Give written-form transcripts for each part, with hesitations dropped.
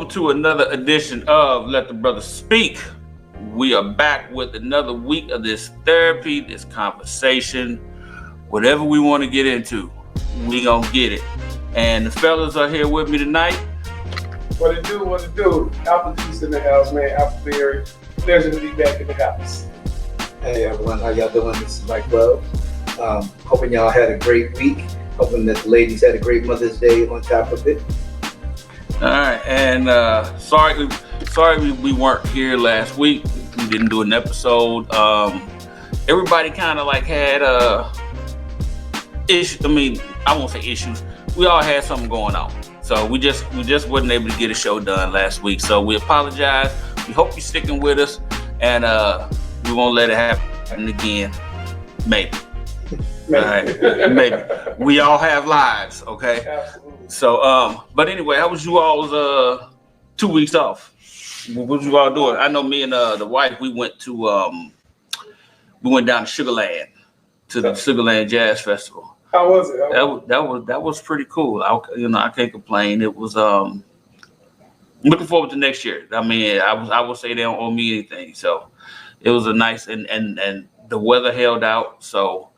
welcome to another edition of Let the Brothers Speak. We are back with another week of this therapy, this conversation, whatever we want to get into, we gonna get it. And the fellas are here with me tonight. What it do? Apple juice in the house, man. Appleberry. Pleasure to be back in the house. Hey everyone, how y'all doing? This is Mike Love. Hoping y'all had a great week. Hoping that the ladies had a great Mother's Day on top of it. All right, and sorry we weren't here last week. We didn't do an episode. Everybody kind of like had issues. I mean, I won't say issues. We all had something going on, so we just wasn't able to get a show done last week. So we apologize. We hope you're sticking with us, and we won't let it happen again. Maybe. All right, maybe. We all have lives, okay? Absolutely. So, but anyway, how was you all's 2 weeks off? What was you all doing? I know me and the wife, we went down to Sugarland to the Sugarland Jazz Festival. How was it? That was pretty cool. I can't complain. It was looking forward to next year. I mean, I would say they don't owe me anything. So it was a nice and the weather held out. So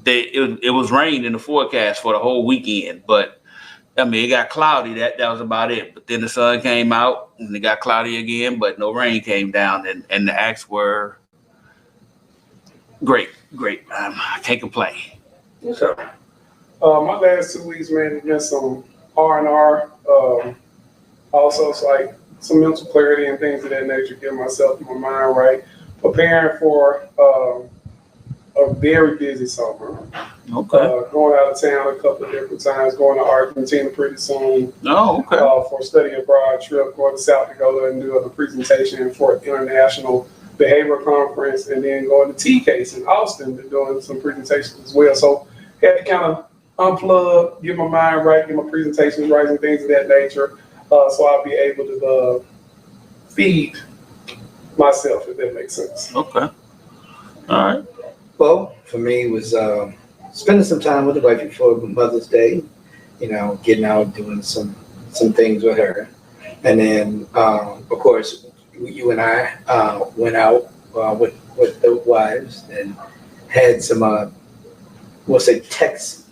it was rain in the forecast for the whole weekend, but I mean it got cloudy. That was about it. But then the sun came out and it got cloudy again, but no rain came down, and the acts were great. I can't complain. Okay. My last 2 weeks, man, has been some R&R. Also, it's like some mental clarity and things of that nature. Get myself and my mind right, preparing for a very busy summer. Okay. Going out of town a couple of different times, going to Argentina pretty soon. Oh, okay. For a study abroad trip, going to South Dakota and do a presentation for International Behavioral Conference, and then going to T-Case in Austin and doing some presentations as well. So had to kind of unplug, get my mind right, get my presentations right and things of that nature, so I'll be able to feed myself, if that makes sense. Okay. All right. Well, for me, it was spending some time with the wife before Mother's Day. You know, getting out, doing some things with her, and then of course you and I went out with the wives and had some we'll say Tex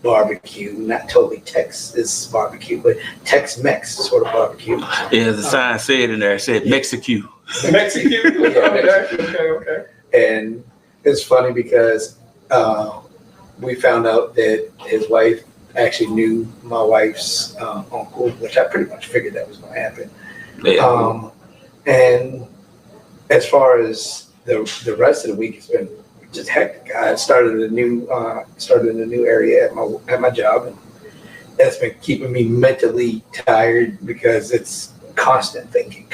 barbecue, not totally Texas barbecue, but Tex-Mex sort of barbecue. Yeah, the sign said in there, it said Mexico. Mexican. Okay. And it's funny because we found out that his wife actually knew my wife's uncle, which I pretty much figured that was going to happen. Yeah. And as far as the rest of the week, it's been just hectic. I started in a new area at my job, and that's been keeping me mentally tired because it's constant thinking.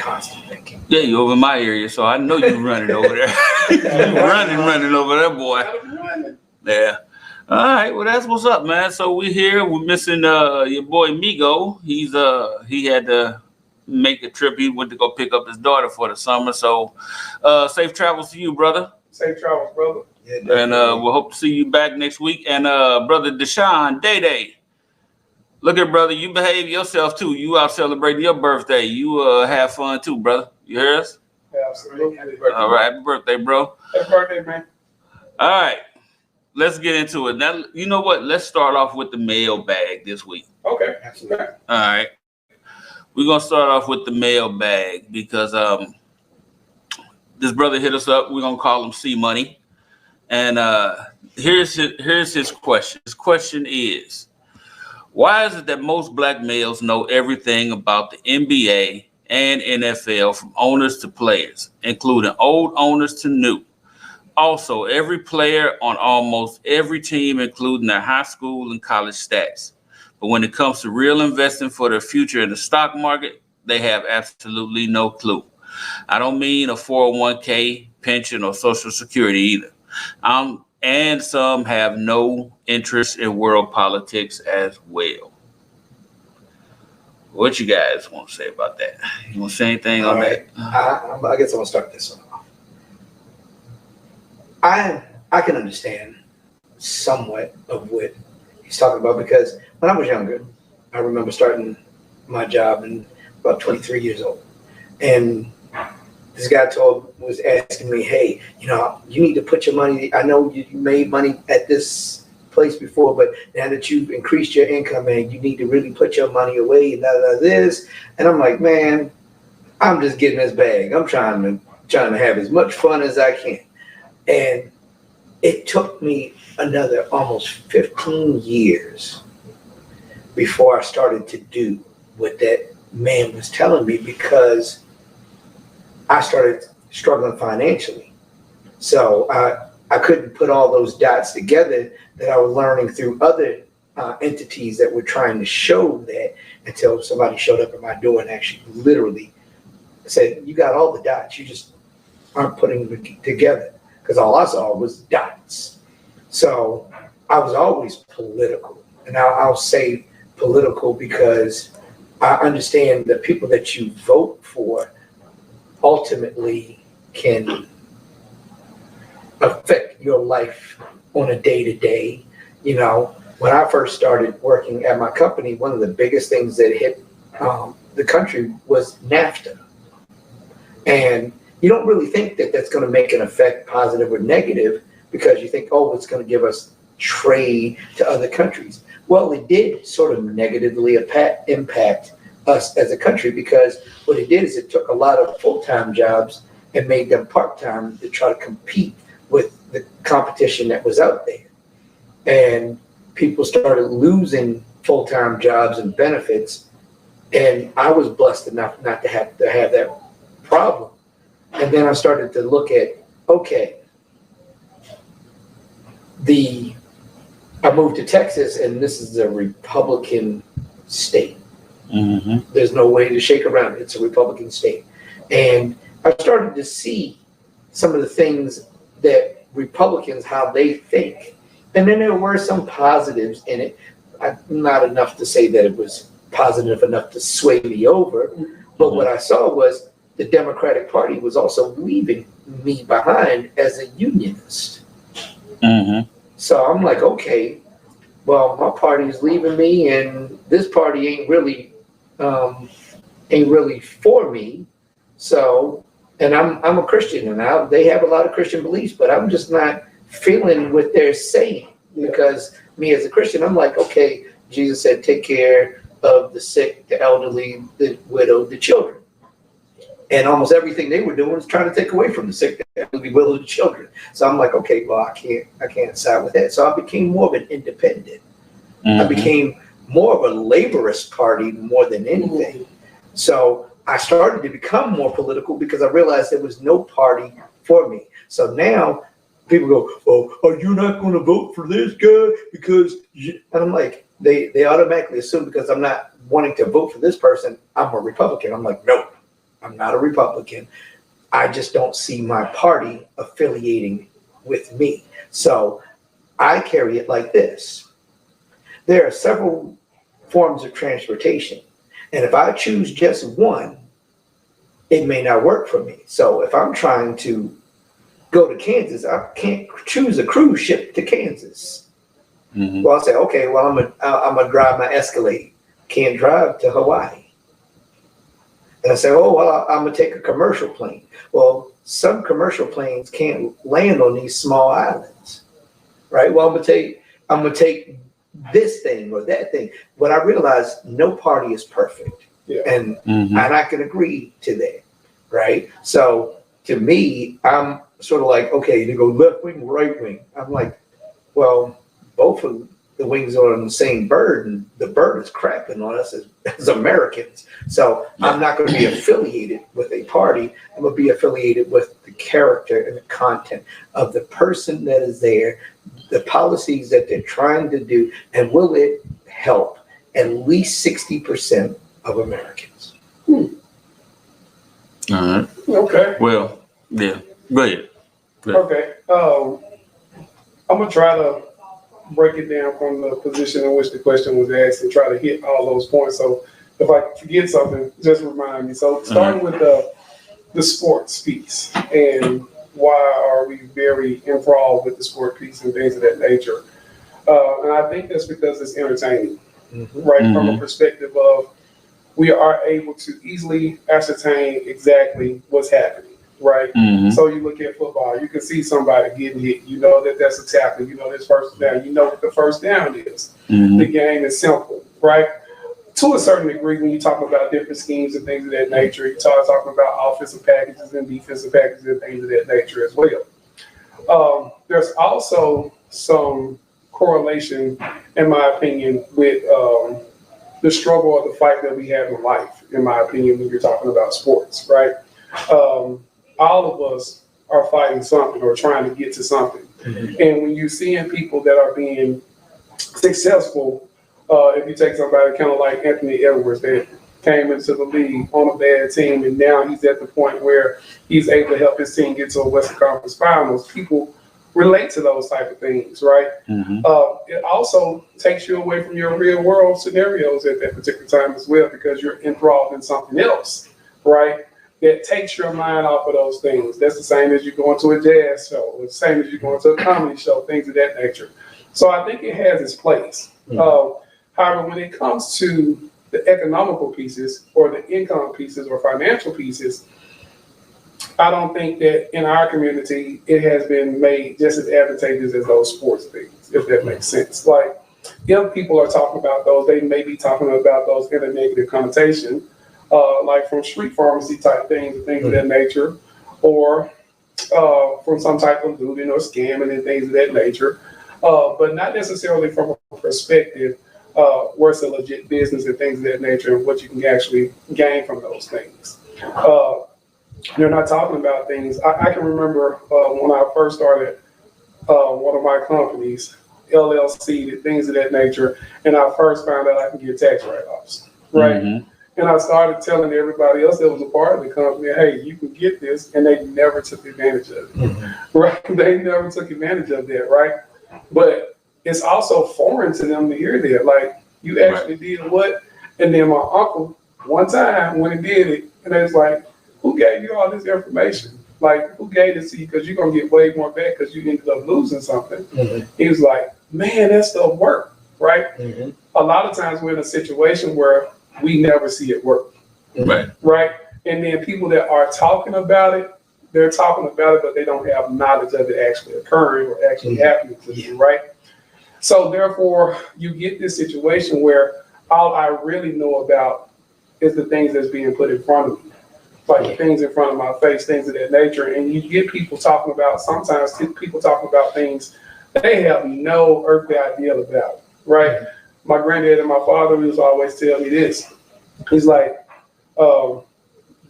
Yeah, you over in my area, so I know you running over there. You running over there, boy. Yeah. All right. Well, that's what's up, man. So we're here. We're missing your boy Migo. He had to make a trip. He went to go pick up his daughter for the summer. So safe travels to you, brother. Safe travels, brother. Yeah, And we'll hope to see you back next week. And brother Deshaun Day. Look at brother, you behave yourself too. You out celebrating your birthday. You have fun too, brother. You hear us? Absolutely. All right, happy birthday, bro. Happy birthday, man. All right, let's get into it. Now, you know what? Let's start off with the mailbag this week. Okay. absolutely. All right. We're going to start off with the mailbag because this brother hit us up. We're going to call him C Money. And here's his question. His question is, why is it that most black males know everything about the NBA and NFL from owners to players, including old owners to new? Also, every player on almost every team, including their high school and college stats. But when it comes to real investing for their future in the stock market, they have absolutely no clue. I don't mean a 401k, pension, or Social Security either. And some have no interest in world politics as well. What you guys want to say about that? You want to say anything on that? I guess I'm gonna start this one off. I can understand somewhat of what he's talking about because when I was younger, I remember starting my job and about 23 years old. And this guy was asking me, hey, you need to put your money, I know you made money at this place before, but now that you've increased your income, man, you need to really put your money away and this. And I'm like, man, I'm just getting this bag. I'm trying to have as much fun as I can. And it took me another almost 15 years before I started to do what that man was telling me, because I started struggling financially. So I couldn't put all those dots together that I was learning through other entities that were trying to show that, until somebody showed up at my door and actually literally said, you got all the dots, you just aren't putting them together, because all I saw was dots. So I was always political, and I'll say political because I understand the people that you vote for ultimately can affect your life on a day-to-day. When I first started working at my company, one of the biggest things that hit the country was NAFTA. And you don't really think that that's going to make an effect, positive or negative, because you think, oh, it's going to give us trade to other countries. Well, it did sort of negatively impact us as a country, because what it did is it took a lot of full-time jobs and made them part-time to try to compete with the competition that was out there. And people started losing full-time jobs and benefits. And I was blessed enough not to have that problem. And then I started to look at, okay, I moved to Texas, and this is a Republican state. Mm-hmm. There's no way to shake around it. It's a Republican state. And I started to see some of the things that Republicans, how they think. And then there were some positives in it. Not enough to say that it was positive enough to sway me over. But what I saw was the Democratic Party was also leaving me behind as a unionist. Mm-hmm. So I'm like, okay, well, my party is leaving me, and this party ain't really for me. So, and I'm a Christian, and they have a lot of Christian beliefs, but I'm just not feeling what they're saying, because me as a Christian, I'm like, okay, Jesus said, take care of the sick, the elderly, the widow, the children. And almost everything they were doing was trying to take away from the sick, the elderly, widow, the children. So I'm like, okay, well, I can't side with that. So I became more of an independent. Mm-hmm. I became more of a laborist party more than anything. Mm-hmm. So I started to become more political because I realized there was no party for me. So now people go, oh, are you not going to vote for this guy? Because, and I'm like, they automatically assume because I'm not wanting to vote for this person, I'm a Republican. I'm like, no, I'm not a Republican. I just don't see my party affiliating with me. So I carry it like this. There are several forms of transportation. And if I choose just one, it may not work for me. So if I'm trying to go to Kansas, I can't choose a cruise ship to Kansas. Mm-hmm. Well, I'll say, okay, well, I'm gonna drive my Escalade. Can't drive to Hawaii. And I say, oh, well, I'm gonna take a commercial plane. Well, some commercial planes can't land on these small islands, right? Well, I'm gonna take this thing or that thing. But I realized no party is perfect. Yeah. And I can agree to that, right? So to me, I'm sort of like, okay, you go left wing, right wing. I'm like, well, both of the wings are on the same bird, and the bird is crapping on us as Americans. So I'm not going to be affiliated with a party. I'm going to be affiliated with the character and the content of the person that is there, the policies that they're trying to do, and will it help at least 60% of Americans? All right. Okay. Well, yeah. Go ahead. Okay. I'm going to try to break it down from the position in which the question was asked and try to hit all those points. So if I forget something, just remind me. So starting with the sports piece, and why are we very enthralled with the sport piece and things of that nature? And I think that's because it's entertaining, right? Mm-hmm. From a perspective of we are able to easily ascertain exactly what's happening, right? Mm-hmm. So you look at football, you can see somebody getting hit. You know that that's a tackle. You know this first down. You know what the first down is. Mm-hmm. The game is simple, right? To a certain degree, when you talk about different schemes and things of that nature, you talking about offensive packages and defensive packages and things of that nature as well. There's also some correlation, in my opinion, with the struggle or the fight that we have in life, in my opinion, when you're talking about sports, right? All of us are fighting something or trying to get to something. Mm-hmm. And when you're seeing people that are being successful, if you take somebody kind of like Anthony Edwards that came into the league on a bad team and now he's at the point where he's able to help his team get to a Western Conference Finals, people relate to those type of things, right? Mm-hmm. It also takes you away from your real world scenarios at that particular time as well because you're enthralled in something else, right? It takes your mind off of those things. That's the same as you going to a jazz show, or the same as you going to a comedy show, things of that nature. So I think it has its place. Mm-hmm. However, when it comes to the economical pieces or the income pieces or financial pieces, I don't think that in our community it has been made just as advantageous as those sports things, if that makes sense. Like, if people are talking about those, they may be talking about those in a negative connotation, like from street pharmacy type things and things of that nature, or from some type of looting or scamming and things of that nature, but not necessarily from a perspective where it's a legit business and things of that nature and what you can actually gain from those things. They're not talking about things. I can remember when I first started one of my companies, LLC, things of that nature, and I first found out I can get tax write-offs, right? Mm-hmm. And I started telling everybody else that was a part of the company, hey, you can get this, and they never took advantage of it, Mm-hmm. right? They never took advantage of that, right? But it's also foreign to them to hear that, like, you actually did what? And then my uncle, one time when he did it, and they was like, who gave you all this information? Like, who gave this to you? Because you're going to get way more back because you ended up losing something. Mm-hmm. He was like, man, that stuff worked, right? Mm-hmm. A lot of times we're in a situation where we never see it work, Right. right? And then people that are talking about it, they're talking about it, but they don't have knowledge of it actually occurring or actually happening to them, right? So therefore, you get this situation where all I really know about is the things that's being put in front of me. Like things in front of my face, things of that nature. And you get people talking about, sometimes people talking about things they have no earthly idea about, right? My granddad and my father used to always tell me this. He's like, don't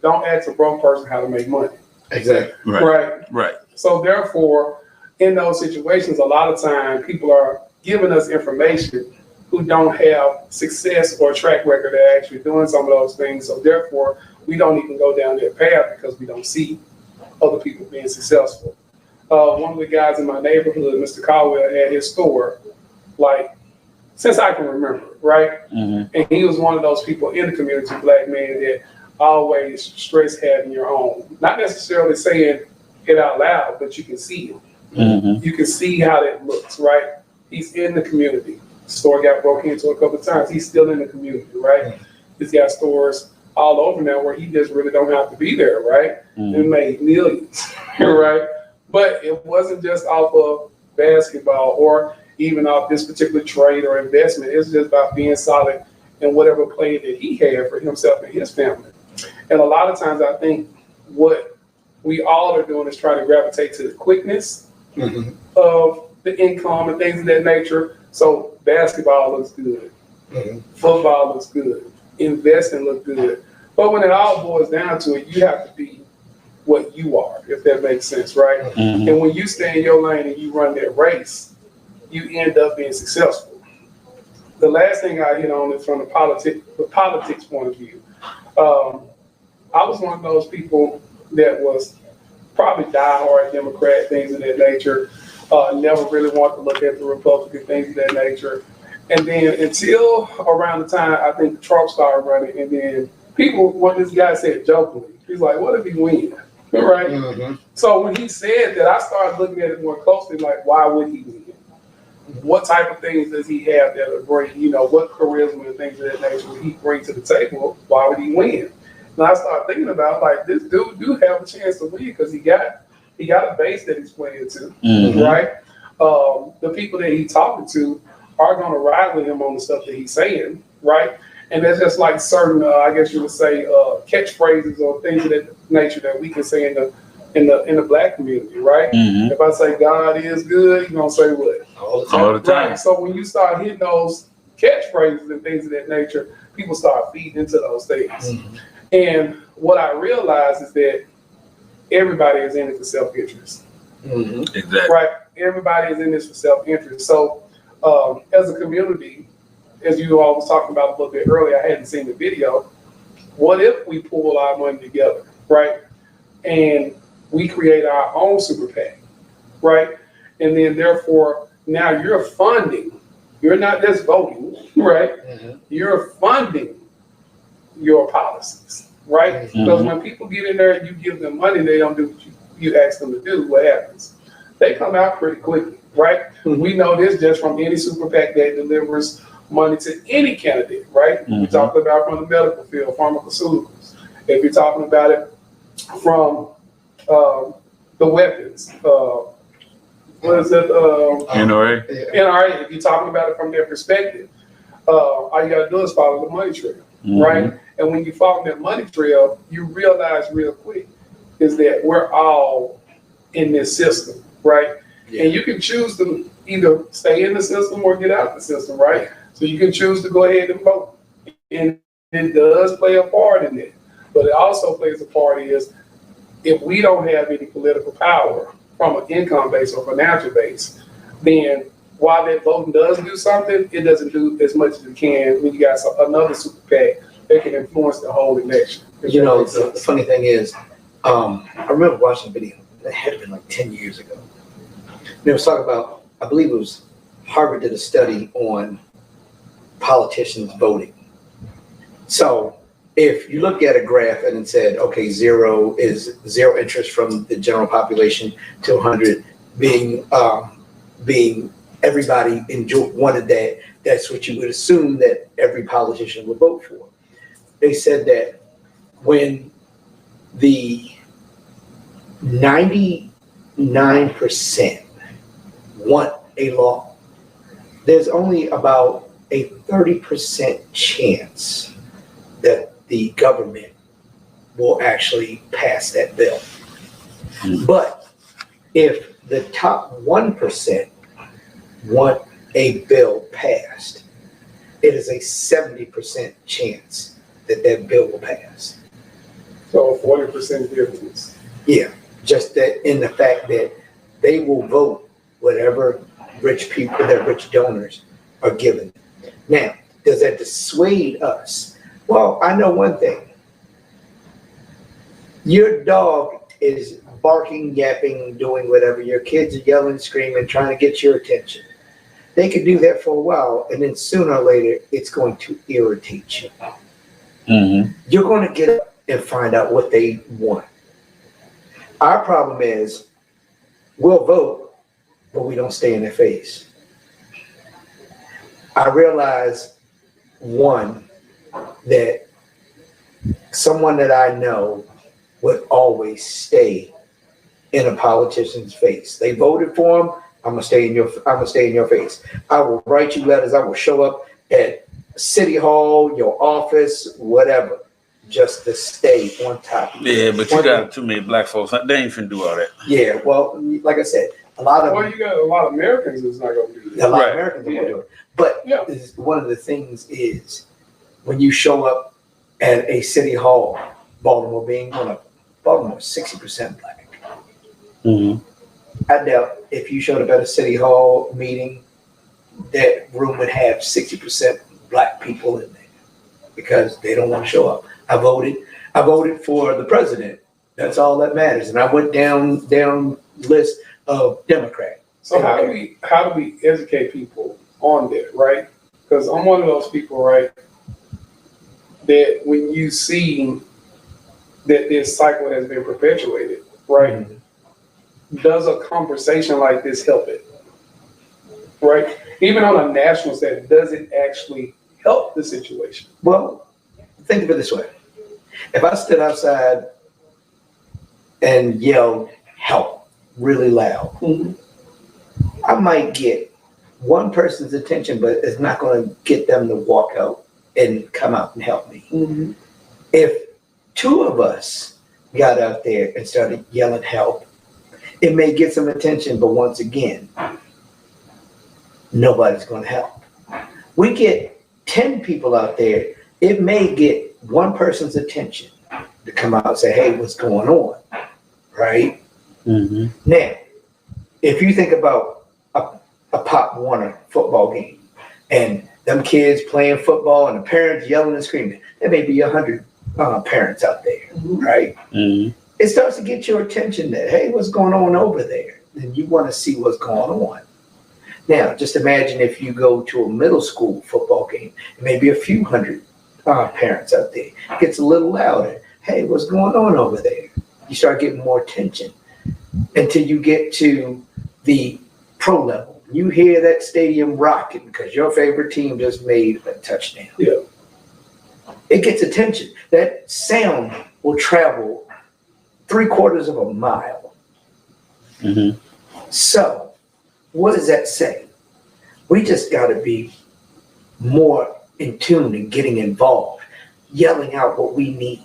ask a broke person how to make money. Exactly. Right? So therefore, in those situations, a lot of time people are giving us information who don't have success or track record of actually doing some of those things. So therefore, we don't even go down that path because we don't see other people being successful. One of the guys in my neighborhood, Mr. Caldwell, had his store, like, since I can remember, right? Mm-hmm. And he was one of those people in the community, black man, that always stress having your own. Not necessarily saying it out loud, but you can see it. Mm-hmm. You can see how that looks, right? He's in the community. The store got broken into a couple of times. He's still in the community, right? He's got stores all over now where he just really don't have to be there, right? Mm-hmm. And made millions, right? But it wasn't just off of basketball or even off this particular trade or investment. It's just about being solid in whatever play that he had for himself and his family. And a lot of times I think what we all are doing is trying to gravitate to the quickness of the income and things of that nature. So basketball looks good. Football looks good. Investing looks good. But when it all boils down to it, you have to be what you are, if that makes sense, right? Mm-hmm. And when you stay in your lane and you run that race, you end up being successful. The last thing I hit on is from the politics point of view. I was one of those people that was probably diehard Democrat, things of that nature. Never really wanted to look at the Republican, things of that nature. And then until around the time I think Trump started running, and then people, what this guy said jokingly, he's like, what if he wins? Right? So when he said that, I started looking at it more closely, like, why would he win? what type of things does he have that are great? You know, what charisma and things of that nature would he bring to the table? Why would he win? And I started thinking about like this dude do have a chance to win because he got a base that he's playing to, right? The people that he's talking to are going to ride with him on the stuff that he's saying, right? And there's just like certain, I guess you would say, catchphrases or things of that nature that we can say in the black community, right? If I say God is good, you're gonna say what? All the time. All the time. Right. So when you start hitting those catchphrases and things of that nature, people start feeding into those things. And what I realized is that everybody is in it for self-interest. Exactly. Right. Everybody is in this for self-interest. So as a community, as you all was talking about a little bit earlier, I hadn't seen the video. What if we pull our money together, right? And we create our own super PAC, right? And then therefore, now you're funding. You're not just voting, right? You're funding your policies, right? Because when people get in there and you give them money, they don't do what you ask them to do. What happens? They come out pretty quickly, right? We know this just from any super PAC that delivers money to any candidate, right? We're talking about from the medical field, pharmaceuticals. If you're talking about it from the weapons, what is it? NRA. NRA. If you're talking about it from their perspective, all you gotta do is follow the money trail, right? And when you follow that money trail, you realize real quick is that we're all in this system, right? And you can choose to either stay in the system or get out of the system, right? So you can choose to go ahead and vote. And it does play a part in it. But it also plays a part is if we don't have any political power from an income base or financial base, then while that voting does do something, it doesn't do as much as it can when you got another super PAC that can influence the whole election. You know, the funny thing is, I remember watching a video, that had been like 10 years ago. And it was talking about, I believe it was Harvard did a study on politicians voting. So if you look at a graph and it said, okay, zero interest from the general population to 100 being everybody wanted that, that's what you would assume that every politician would vote for. They said that when the 99% want a law, there's only about a 30% chance that the government will actually pass that bill. But if the top 1% want a bill passed, it is a 70% chance that that bill will pass. So 40% difference. Yeah, just that in the fact that they will vote whatever rich people, their rich donors are given. Now, does that dissuade us? Well, I know one thing. Your dog is barking, yapping, doing whatever. Your kids are yelling, screaming, trying to get your attention. They could do that for a while, and then sooner or later, it's going to irritate you. You're going to get up and find out what they want. Our problem is we'll vote, but we don't stay in their face. I realize, one, that someone that I know would always stay in a politician's face. They voted for him. I'm gonna stay in your face. I will write you letters. I will show up at City Hall, your office, whatever, just to stay on top. Yeah, but you got too many black folks. They ain't finna do all that. Yeah, well, like I said, a lot of you got a lot of Americans that's not gonna do that. A lot of Americans are gonna do it. But one of the things is when you show up at a City Hall, Baltimore being one of them, Baltimore is 60% black. I doubt if you showed up at a City Hall meeting, that room would have 60% black people in there because they don't want to show up. I voted for the president. That's all that matters. And I went down list of Democrat. So how do we educate people on that, right? Because I'm one of those people, right, that when you see that this cycle has been perpetuated, right, does a conversation like this help it? right? Even on a national set, does it actually help the situation? Well, think of it this way. If I stood outside and yelled help really loud, Mm-hmm. I might get one person's attention, but it's not going to get them to walk out and come out and help me. Mm-hmm. If two of us got out there and started yelling help, it may get some attention, but once again, nobody's going to help. We get 10 people out there, it may get one person's attention to come out and say, hey, what's going on, right? Mm-hmm. Now, if you think about a Pop Warner football game and them kids playing football and the parents yelling and screaming, there may be 100 parents out there, right? Mm-hmm. It starts to get your attention that, hey, what's going on over there? And you want to see what's going on. Now, just imagine if you go to a middle school football game, maybe a few hundred parents out there. It gets a little louder. Hey, what's going on over there? You start getting more attention until you get to the pro level. You hear that stadium rocking because your favorite team just made a touchdown. Yeah. It gets attention. That sound will travel 3/4 of a mile. Mm-hmm. So, what does that say? We just got to be more in tune and getting involved, yelling out what we need,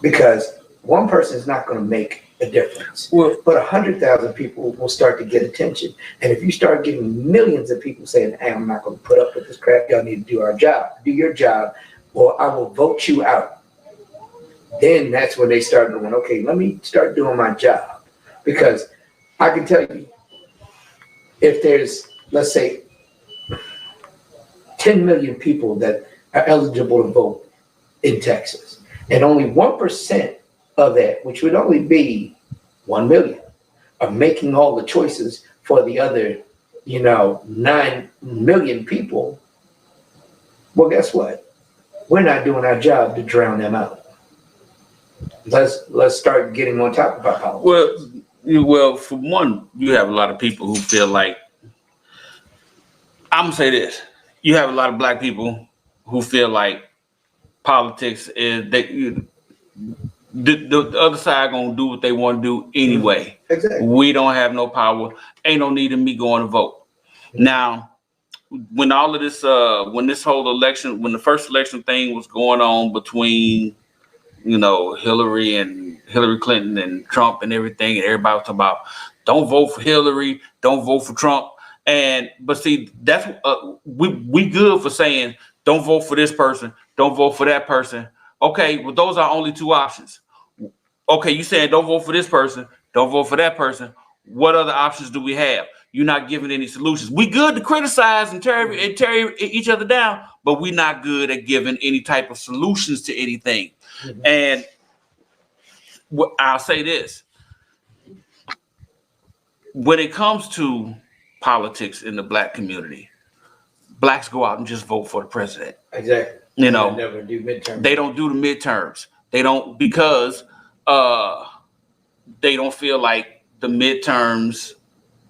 because one person is not going to make a difference. Well, but 100,000 people will start to get attention. And if you start getting millions of people saying, hey, I'm not going to put up with this crap, y'all need to do our job, do your job, or I will vote you out. Then that's when they start going, okay, let me start doing my job. Because I can tell you, if there's, let's say, 10 million people that are eligible to vote in Texas, and only 1% of that, which would only be 1 million, are making all the choices for the other, 9 million people, well, guess what? We're not doing our job to drown them out. Let's start getting on top of our politics. Well, for one, you have a lot of people who feel like, I'm gonna say this: you have a lot of black people who feel like politics is the other side gonna do what they want to do anyway. Exactly. We don't have no power. Ain't no need in me going to vote. Now, when all of this, when this whole election, when the first election thing was going on between, Hillary Clinton and Trump and everything, and everybody was talking about, don't vote for Hillary, don't vote for Trump. But see, that's we good for saying don't vote for this person, don't vote for that person. Okay, well, those are only two options. Okay, you saying don't vote for this person, don't vote for that person. What other options do we have? You're not giving any solutions. We good to criticize and tear each other down, but we're not good at giving any type of solutions to anything. Mm-hmm. And I'll say this. When it comes to politics in the black community, blacks go out and just vote for the president. Exactly. They never do midterms. They don't do the midterms. They don't, because they don't feel like the midterms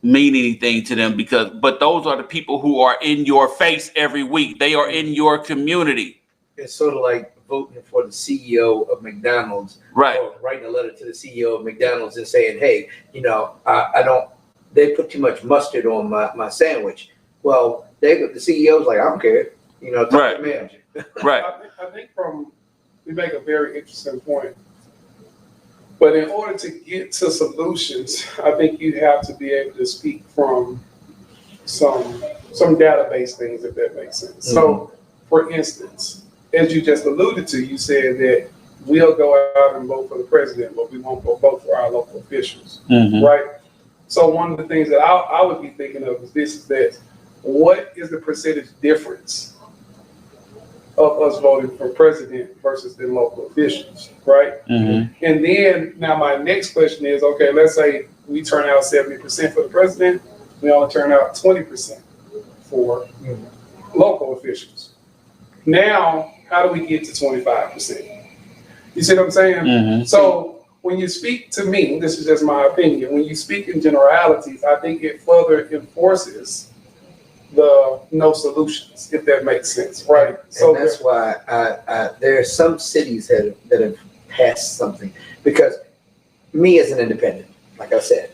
mean anything to them, but those are the people who are in your face every week. They are in your community. It's sort of like voting for the CEO of McDonald's, right? Or writing a letter to the CEO of McDonald's and saying, hey, they put too much mustard on my sandwich. Well, the CEO's like, I don't care. Right. To the manager. Right. I think you make a very interesting point. But in order to get to solutions, I think you have to be able to speak from some database things, if that makes sense. Mm-hmm. So, for instance, as you just alluded to, you said that we'll go out and vote for the president, but we won't go vote for our local officials, mm-hmm. right? So one of the things that I would be thinking of is that what is the percentage difference of us voting for president versus the local officials, right? Mm-hmm. And then now my next question is, okay, let's say we turn out 70% for the president, we only turn out 20% for local officials. Now, how do we get to 25%? You see what I'm saying? Mm-hmm. So when you speak to me, this is just my opinion, when you speak in generalities, I think it further enforces the no solutions, if that makes sense, right? So and that's why there are some cities that have passed something, because me as an independent, like I said,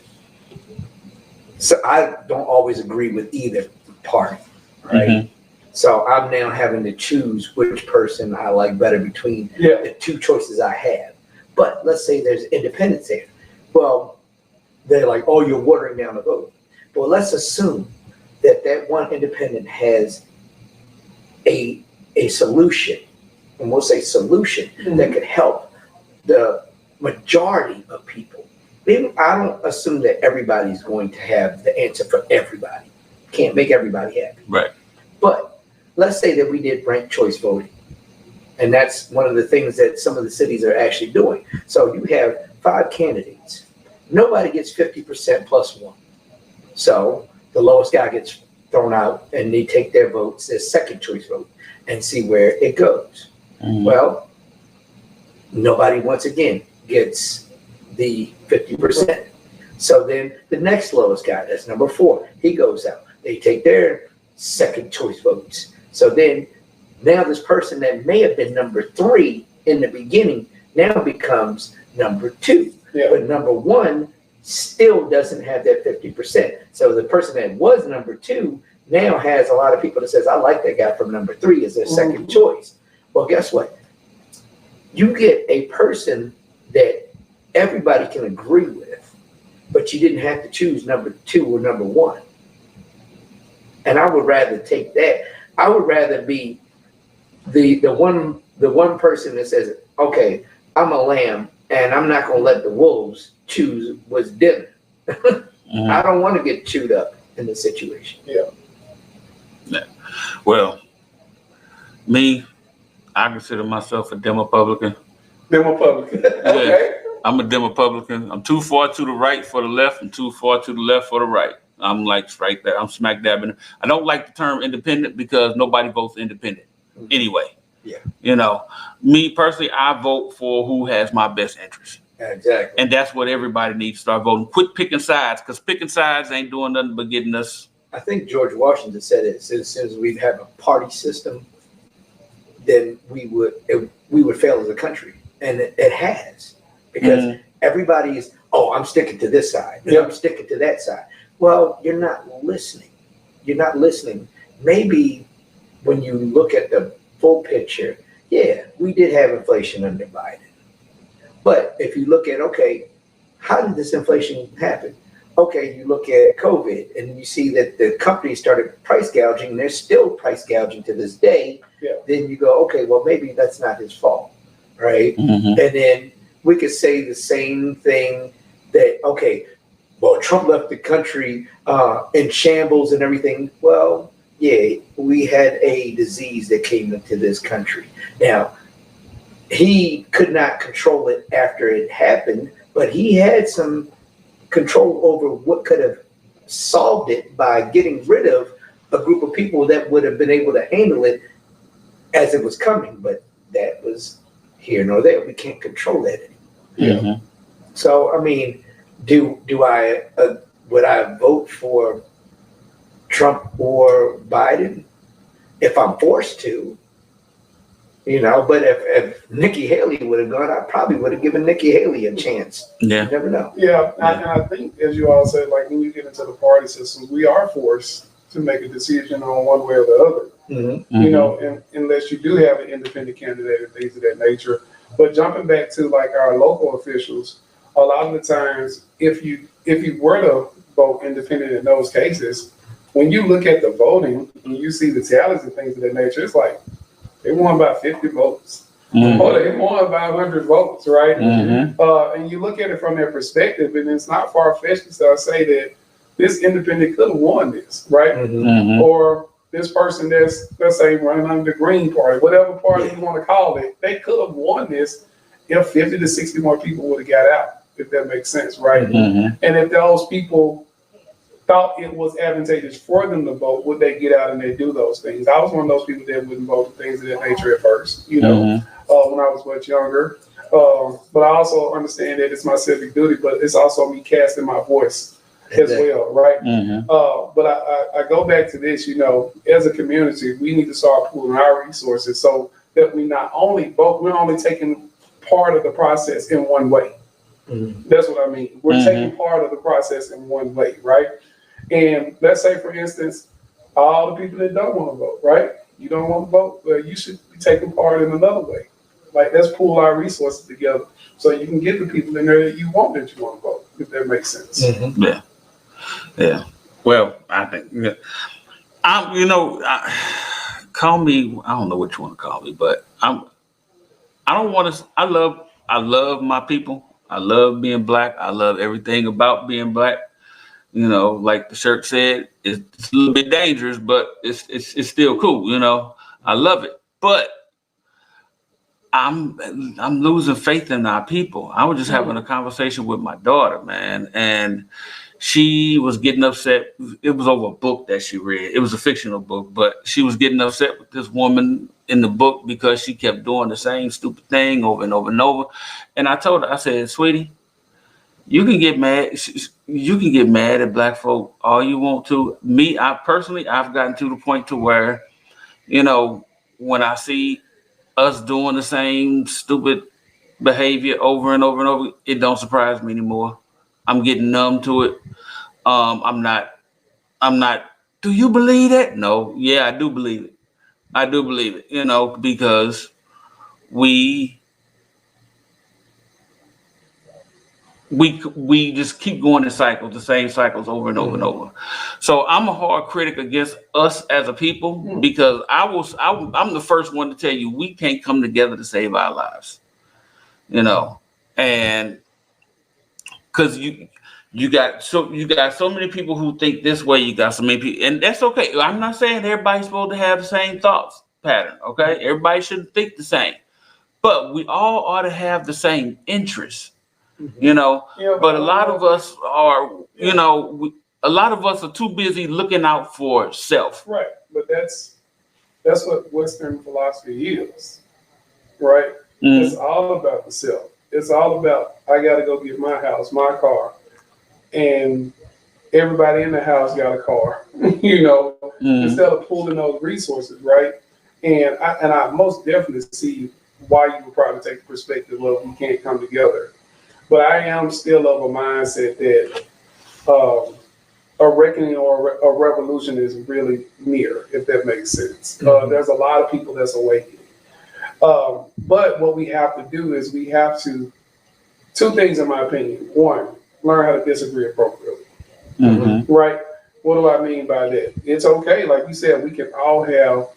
so I don't always agree with either party, right? Mm-hmm. So I'm now having to choose which person I like better between the two choices I have. But let's say there's independents there. Well, they're like, oh, you're watering down the vote. Well, let's assume that one independent has a solution, and we'll say solution, that could help the majority of people. I don't assume that everybody's going to have the answer for everybody. Can't make everybody happy. Right. But let's say that we did ranked choice voting. And that's one of the things that some of the cities are actually doing. So you have 5 candidates. Nobody gets 50% plus 1. So the lowest guy gets thrown out, and they take their votes, their second choice vote, and see where it goes. Mm-hmm. Well, nobody once again gets the 50%. So then the next lowest guy, that's number 4, he goes out. They take their second choice votes. So then now this person that may have been number 3 in the beginning now becomes number 2. Yeah. But number 1 still doesn't have that 50%. So the person that was number 2 now has a lot of people that says, I like that guy from number 3 as their second choice. Well, guess what? You get a person that everybody can agree with, but you didn't have to choose number 2 or number 1. And I would rather take that. I would rather be the one person that says, okay, I'm a lamb and I'm not gonna let the wolves choose what's dinner. Mm-hmm. I don't want to get chewed up in the situation. Yeah. Well, me, I consider myself a Demopublican. Demopublican. Okay. I'm a Demopublican. I'm too far to the right for the left and too far to the left for the right. I'm like right there. I'm smack dabbing. I don't like the term independent because nobody votes independent anyway. Yeah. You know, me personally, I vote for who has my best interest. Exactly. And that's what everybody needs to start voting. Quit picking sides, because picking sides ain't doing nothing but getting us. I think George Washington said it. As soon as we have a party system, then we would fail as a country, and it has, because everybody is, oh, I'm sticking to this side, and I'm sticking to that side. Well, you're not listening. You're not listening. Maybe when you look at the full picture, yeah, we did have inflation under Biden. But if you look at, okay, how did this inflation happen? Okay, you look at COVID and you see that the companies started price gouging, and they're still price gouging to this day. Yeah. Then you go, okay, well, maybe that's not his fault, right? Mm-hmm. And then we could say the same thing that, okay, well, Trump left the country in shambles and everything. Well, yeah, we had a disease that came into this country. Now, he could not control it after it happened, but he had some control over what could have solved it by getting rid of a group of people that would have been able to handle it as it was coming. But that was here nor there. We can't control that anymore. Mm-hmm. So, I mean, would I vote for Trump or Biden if I'm forced to? You know, but if Nikki Haley would have gone, I probably would have given Nikki Haley a chance. Yeah. You never know. Yeah, and I think, as you all said, like when you get into the party system, we are forced to make a decision on one way or the other. Mm-hmm. You know, and unless you do have an independent candidate and things of that nature. But jumping back to like our local officials, a lot of the times, if you were to vote independent in those cases, when you look at the voting and you see the tallies and things of that nature, it's like, they won by 50 votes. Mm-hmm. Or they won by 100 votes, right? Mm-hmm. And you look at it from their perspective, and it's not far-fetched to say that this independent could have won this, right? Mm-hmm. Or this person that's, let's say, running under the Green Party, whatever party you want to call it, they could have won this if 50 to 60 more people would have got out, if that makes sense, right? Mm-hmm. And if those people thought it was advantageous for them to vote, would they get out and they do those things? I was one of those people that wouldn't vote for things of that nature at first, you know, when I was much younger. But I also understand that it's my civic duty, but it's also me casting my voice as well, right? Mm-hmm. But I go back to this, as a community, we need to start pooling our resources so that we're only taking part of the process in one way. Mm-hmm. That's what I mean. We're taking part of the process in one way, right? And let's say, for instance, all the people that don't want to vote, right? You don't want to vote, well, you should be taking part in another way. Like, let's pool our resources together so you can get the people in there that you want to vote, if that makes sense. Mm-hmm. Yeah. Well, I think, call me, I don't know what you want to call me, but I love my people. I love being black. I love everything about being black. Like the shirt said, it's a little bit dangerous, but it's still cool. I love it, but I'm losing faith in our people. I was just having a conversation with my daughter, man, and she was getting upset. It was over a book that she read. It was a fictional book, but she was getting upset with this woman in the book because she kept doing the same stupid thing over and over and over. And I told her, I said, sweetie, you can get mad. You can get mad at black folk all you want to. Me, I've gotten to the point to where, when I see us doing the same stupid behavior over and over and over, it don't surprise me anymore. I'm getting numb to it. I'm not, do you believe that? No. Yeah, I do believe it. Because we just keep going in cycles, the same cycles over and over and over. So I'm a hard critic against us as a people because I'm the first one to tell you we can't come together to save our lives, and because you got so many people who think this way. You got so many people, and that's okay. I'm not saying everybody's supposed to have the same thoughts pattern. Okay, everybody shouldn't think the same, but we all ought to have the same interests. But a lot of us are, a lot of us are too busy looking out for self. Right, but that's what Western philosophy is, right? It's all about the self. It's all about, I got to go get my house, my car, and everybody in the house got a car, instead of pooling those resources, right? And I most definitely see why you would probably take the perspective of we can't come together. But I am still of a mindset that a reckoning or a revolution is really near, if that makes sense. There's a lot of people that's awakening. But what we have to do is two things in my opinion. One, learn how to disagree appropriately. Right? What do I mean by that? It's okay, like you said, we can all have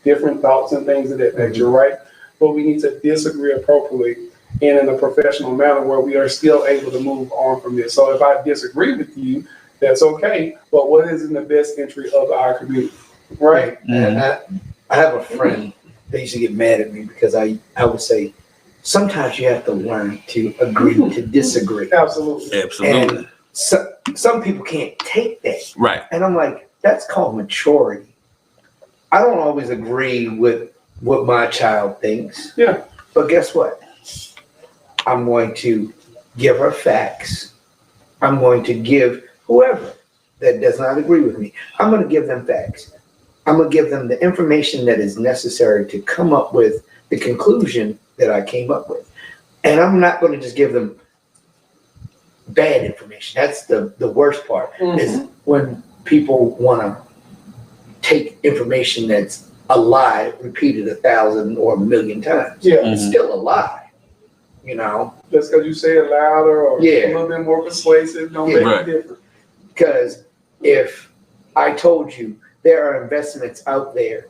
different thoughts and things of that nature, right? But we need to disagree appropriately and in a professional manner where we are still able to move on from this. So if I disagree with you, that's okay. But what is in the best interest of our community, right? And I have a friend that used to get mad at me because I would say, sometimes you have to learn to agree to disagree. Absolutely. And some people can't take that. Right. And I'm like, that's called maturity. I don't always agree with what my child thinks. Yeah. But guess what? I'm going to give her facts. I'm going to give whoever that does not agree with me, I'm going to give them facts. I'm going to give them the information that is necessary to come up with the conclusion that I came up with. And I'm not going to just give them bad information. That's the worst part, is when people want to take information that's a lie repeated 1,000 or 1,000,000 times. Yeah. It's still a lie. Just because you say it louder or a little bit more persuasive, don't make a difference. Because if I told you there are investments out there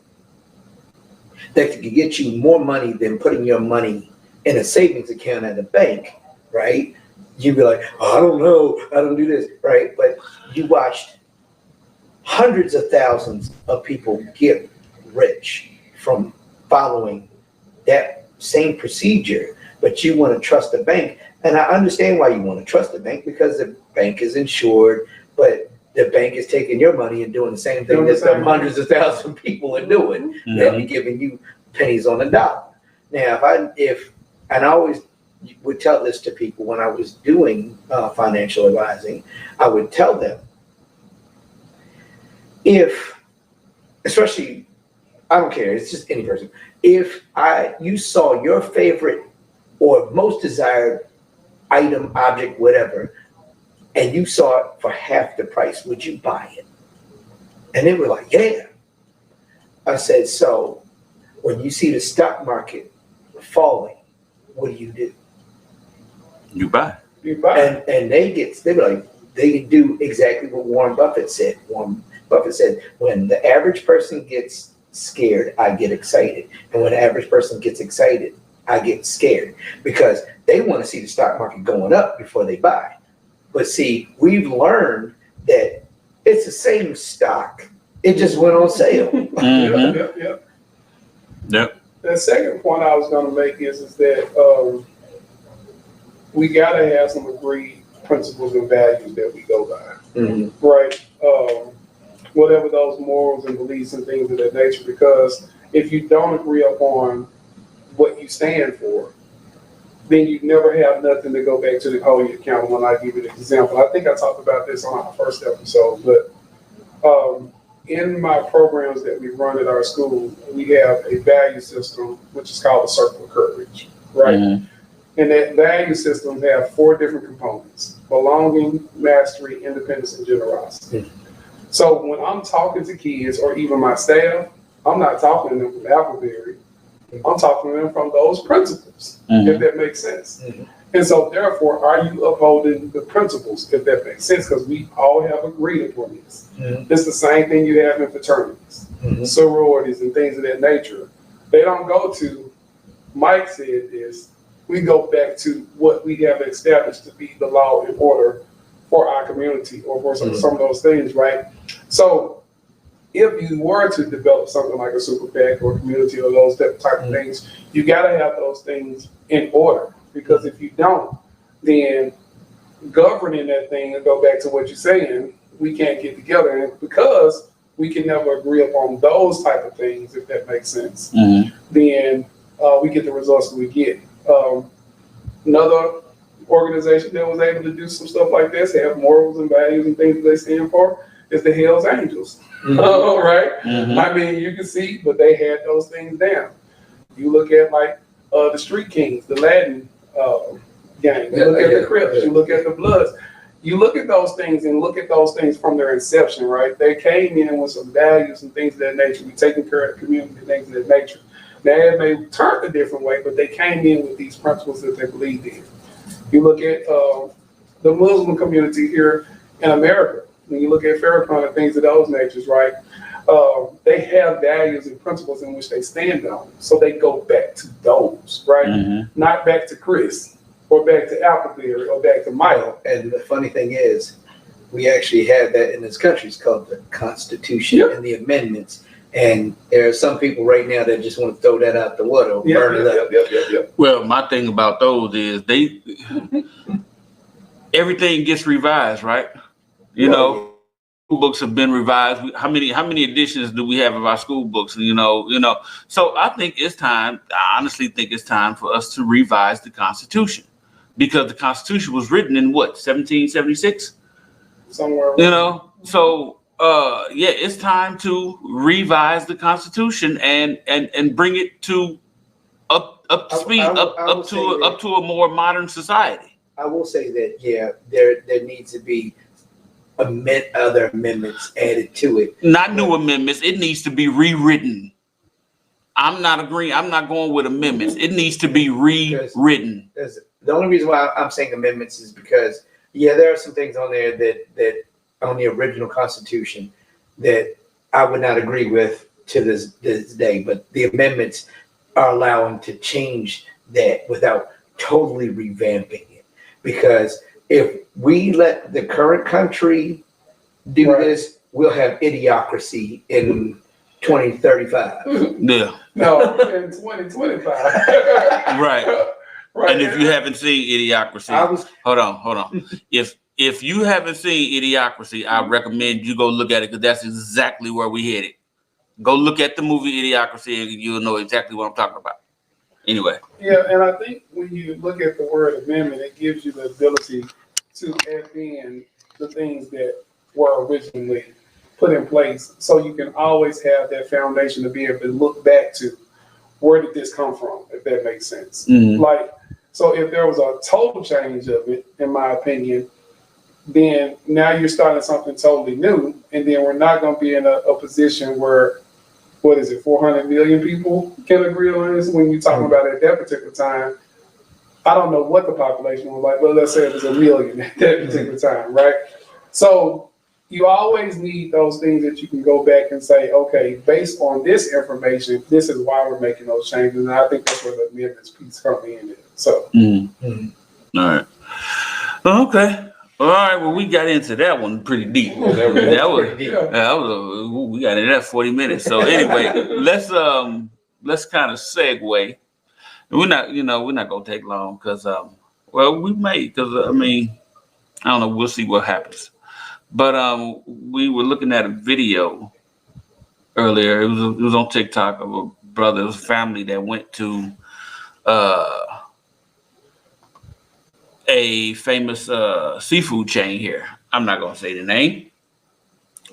that could get you more money than putting your money in a savings account at a bank, right? You'd be like, oh, I don't know, I don't do this, right? But you watched hundreds of thousands of people get rich from following that same procedure. But you want to trust the bank. And I understand why you want to trust the bank, because the bank is insured, but the bank is taking your money and doing the same thing that some hundreds of thousands of people are doing. They'll be giving you pennies on the dollar. Now, I always would tell this to people when I was doing financial advising. I would tell them, if, especially, I don't care, it's just any person. If you saw your favorite or most desired item, object, whatever, and you saw it for half the price, would you buy it? And they were like, yeah. I said, so when you see the stock market falling, what do? You buy. You buy. And they were like, they do exactly what Warren Buffett said. Warren Buffett said, when the average person gets scared, I get excited. And when the average person gets excited, I get scared, because they want to see the stock market going up before they buy. But see, we've learned that it's the same stock. It just went on sale. Mm-hmm. Yep. The second point I was going to make is that we got to have some agreed principles and values that we go by, right? Whatever those morals and beliefs and things of that nature, because if you don't agree upon what you stand for, then you never have nothing to go back to to hold you accountable. And I'll give you an example. I think I talked about this on our first episode, but in my programs that we run at our school, we have a value system, which is called the Circle of Courage, right? Mm-hmm. And that value system have 4 different components: belonging, mastery, independence, and generosity. Mm-hmm. So when I'm talking to kids or even my staff, I'm not talking to them from Appleberry. I'm talking to them from those principles, if that makes sense. Mm-hmm. And so therefore, are you upholding the principles, if that makes sense? Because we all have agreed upon this. Mm-hmm. It's the same thing you have in fraternities, sororities, and things of that nature. They don't go to, Mike said this, we go back to what we have established to be the law and order for our community, or for some of those things, right? So if you were to develop something like a super PAC or community or those type of things, you got to have those things in order. Because if you don't, then governing that thing, and go back to what you're saying, we can't get together. And because we can never agree upon those type of things, if that makes sense, then we get the results that we get. Another organization that was able to do some stuff like this, have morals and values and things that they stand for, is the Hells Angels. Right? I mean, you can see, but they had those things down. You look at like the Street Kings, the Latin gang. You look at the Crips, you look at the Bloods. You look at those things and look at those things from their inception, right? They came in with some values and things of that nature. We taking care of the community, things of that nature. Now, it may turn a different way, but they came in with these principles that they believed in. You look at the Muslim community here in America. When you look at Farrakhan and things of those natures, right? They have values and principles in which they stand on. So they go back to those, right? Not back to Chris or back to Appleberry or back to Mike. And the funny thing is, we actually have that in this country. It's called the Constitution and the amendments. And there are some people right now that just want to throw that out the water or burn it up. Well, my thing about those is everything gets revised, right? You know, books have been revised. How many editions do we have of our school books? You know. So I think it's time. I honestly think it's time for us to revise the Constitution, because the Constitution was written in what, 1776? Somewhere. You know. So it's time to revise the Constitution and bring it to up to speed, up to a more modern society. I will say that there needs to be other amendments added to it. Not new amendments. It needs to be rewritten. I'm not agreeing. I'm not going with amendments. It needs to be rewritten. The only reason why I'm saying amendments is because, there are some things on there that on the original Constitution that I would not agree with to this day, but the amendments are allowing to change that without totally revamping it. Because if we let the current country do this, we'll have idiocracy in 2035. Yeah. No, in 2025. Right. And if you haven't seen Idiocracy, hold on. If you haven't seen Idiocracy, I recommend you go look at it, because that's exactly where we headed. Go look at the movie Idiocracy and you'll know exactly what I'm talking about. Anyway. Yeah, and I think when you look at the word amendment, it gives you the ability to add in the things that were originally put in place, so you can always have that foundation to be able to look back to where did this come from, if that makes sense. Mm-hmm. Like, so if there was a total change of it, in my opinion, then now you're starting something totally new, and then we're not going to be in a position where, what is it, 400 million people can agree on this when you're talking about at that particular time. I don't know what the population was like, but let's say it was 1 million at that particular time, right? So you always need those things that you can go back and say, okay, based on this information, this is why we're making those changes. And I think that's where the amendments piece comes in. So, All right. Okay. All right. Well, we got into that one pretty deep. We got into that 40 minutes. So anyway, let's kind of segue. We're not gonna take long because we may, because I don't know, we'll see what happens. But we were looking at a video earlier. It was on TikTok of a brother, it was a family that went to a famous seafood chain here. I'm not gonna say the name,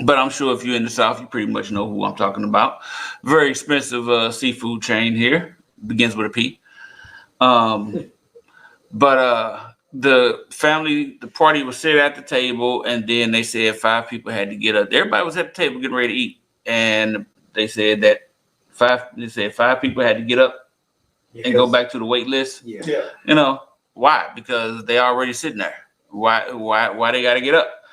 but I'm sure if you're in the South, you pretty much know who I'm talking about. Very expensive seafood chain here. Begins with a P. But the party was sitting at the table, and then they said 5 people had to get up. Everybody was at the table getting ready to eat, and they said that 5 people had to get up and go back to the wait list. yeah. You know why? Because they already sitting there. Why they got to get up?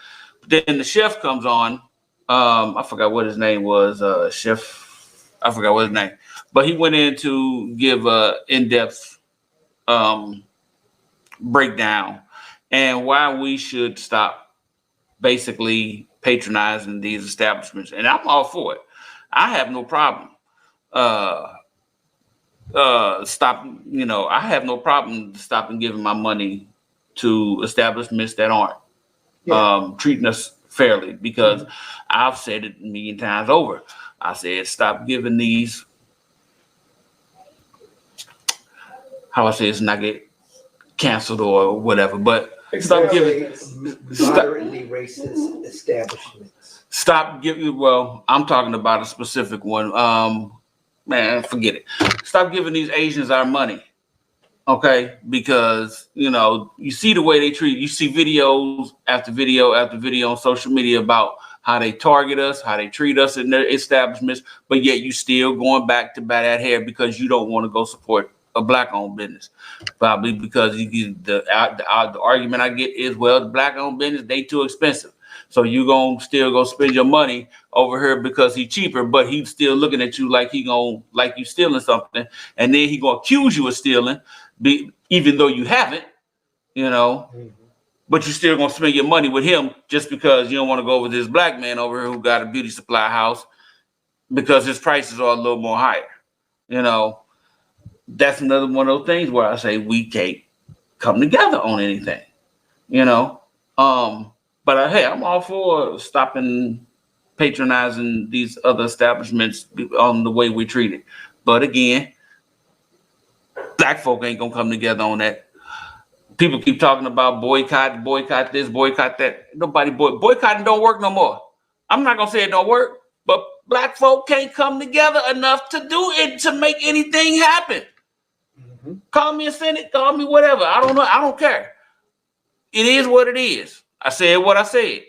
But then the chef comes on. I forgot what his name was. Chef. I forgot what his name. But he went in to give a in-depth breakdown and why we should stop basically patronizing these establishments. And I'm all for it. I have no problem. I have no problem stopping giving my money to establishments that aren't treating us fairly, because I've said it a million times over. I said, stop giving these, how I say it's not get canceled or whatever, but stop giving moderately racist establishments. Stop giving. Well, I'm talking about a specific one. Man, forget it. Stop giving these Asians our money, okay? Because you see the way they treat. You see videos after video after video on social media about how they target us, how they treat us in their establishments, but yet you still going back to buy that hair because you don't want to go support a black-owned business. Probably because the argument I get is, well, the black-owned business, they too expensive. So you gonna still go spend your money over here because he's cheaper, but he's still looking at you like you stealing something, and then he gonna accuse you of stealing, even though you haven't, but you still gonna spend your money with him just because you don't want to go with this black man over here who got a beauty supply house because his prices are a little more higher. That's another one of those things where I say we can't come together on anything, But hey, I'm all for stopping patronizing these other establishments on the way we treat it. But again, black folk ain't gonna come together on that. People keep talking about boycott this, boycott that. Nobody boycotting don't work no more. I'm not gonna say it don't work, but black folk can't come together enough to do it, to make anything happen. Call me a cynic, call me whatever. I don't know. I don't care. It is what it is. I said what I said.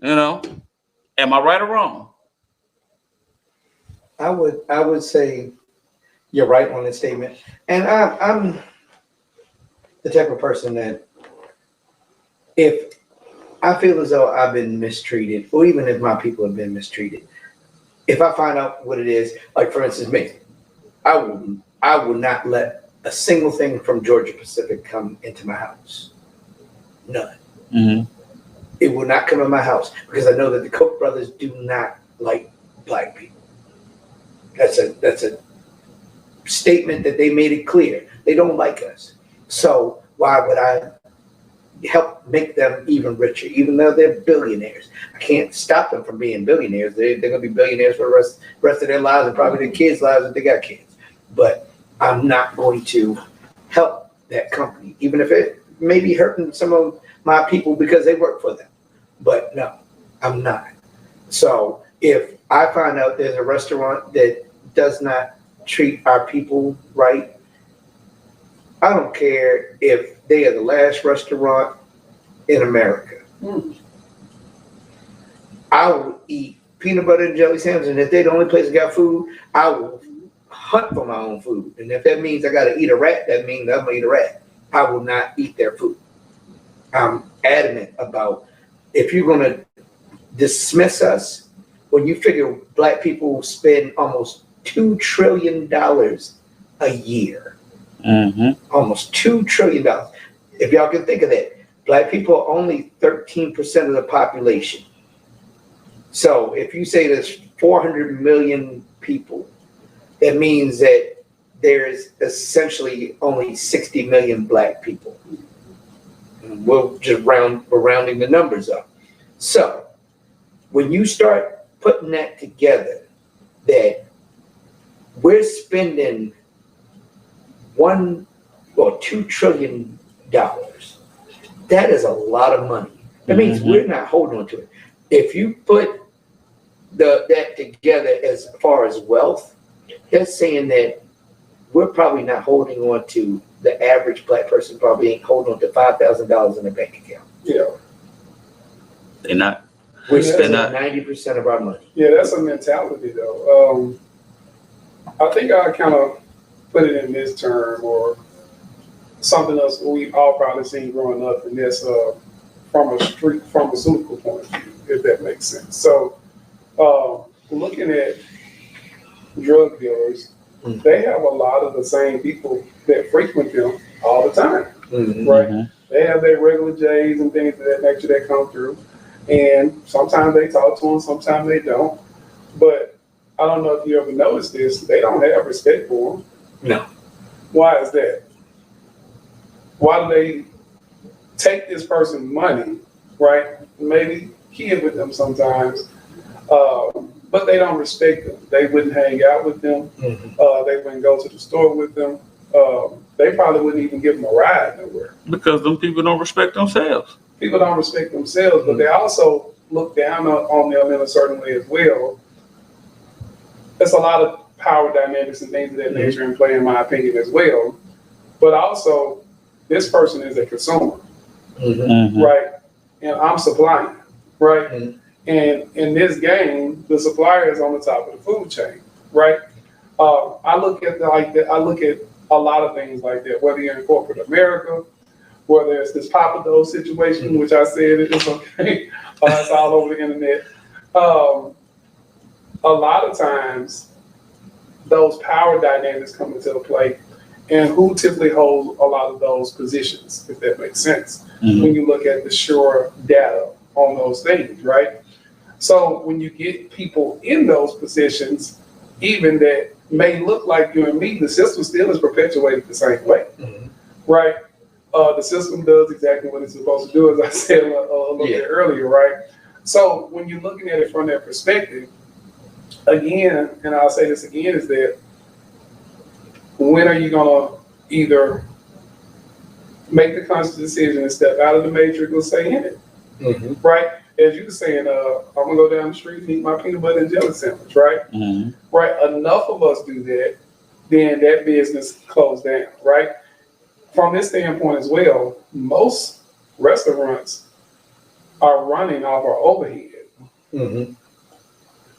Am I right or wrong? I would say you're right on this statement. And I'm the type of person that if I feel as though I've been mistreated, or even if my people have been mistreated, if I find out what it is, like for instance me, I will not let a single thing from Georgia Pacific come into my house. None. Mm-hmm. It will not come in my house because I know that the Koch brothers do not like black people. That's a statement that they made it clear. They don't like us. So why would I help make them even richer, even though they're billionaires? I can't stop them from being billionaires. They're going to be billionaires for the rest of their lives and probably their kids' lives if they got kids. But I'm not going to help that company, even if it may be hurting some of my people because they work for them. But no, I'm not. So if I find out there's a restaurant that does not treat our people right, I don't care if they are the last restaurant in America. I will eat peanut butter and jelly sandwiches, and if they're the only place that got food, I will hunt for my own food. And if that means I got to eat a rat, that means I'm going to eat a rat. I will not eat their food. I'm adamant about, if you're going to dismiss us, when you figure black people spend almost $2 trillion a year, almost $2 trillion. If y'all can think of that, black people are only 13% of the population. So if you say there's 400 million people, that means that there's essentially only 60 million black people. And we're rounding the numbers up. So when you start putting that together, that we're spending $2 trillion, that is a lot of money. That means we're not holding on to it. If you put that together as far as wealth, that's saying that we're probably not holding on to, the average black person probably ain't holding on to $5,000 in a bank account. Yeah. They're not. We're spending 90% of our money. Yeah, that's a mentality though. I think I kind of put it in this term, or something else we all probably seen growing up, and that's from a street pharmaceutical point of view, if that makes sense. So looking at drug dealers, they have a lot of the same people that frequent them all the time, right? They have their regular J's and things of that nature that come through, and sometimes they talk to them, sometimes they don't. But I don't know if you ever noticed this, they don't have respect for them. No. Why is that? Why do they take this person's money, right? Maybe kid with them sometimes, but they don't respect them. They wouldn't hang out with them. They wouldn't go to the store with them. They probably wouldn't even give them a ride nowhere. Because them people don't respect themselves. People don't respect themselves, but they also look down on them in a certain way as well. There's a lot of power dynamics and things of that nature in play, in my opinion, as well. But also, this person is a consumer, right? And I'm supplying, right? And in this game, the supplier is on the top of the food chain, right? I look at I look at a lot of things like that, whether you're in corporate America, whether it's this Papa Dough situation, which I said it's okay, it's all over the internet. A lot of times, those power dynamics come into play, and who typically holds a lot of those positions, if that makes sense, when you look at the sure data on those things, right? So when you get people in those positions, even that may look like you and me, the system still is perpetuated the same way, right? The system does exactly what it's supposed to do, as I said a little bit earlier, right? So when you're looking at it from that perspective, again, and I'll say this again, is that when are you gonna either make the conscious decision and step out of the matrix or stay in it, right? As you were saying, I'm gonna go down the street and eat my peanut butter and jelly sandwich, right? Right, enough of us do that, then that business closed down, right? From this standpoint as well, most restaurants are running off our overhead,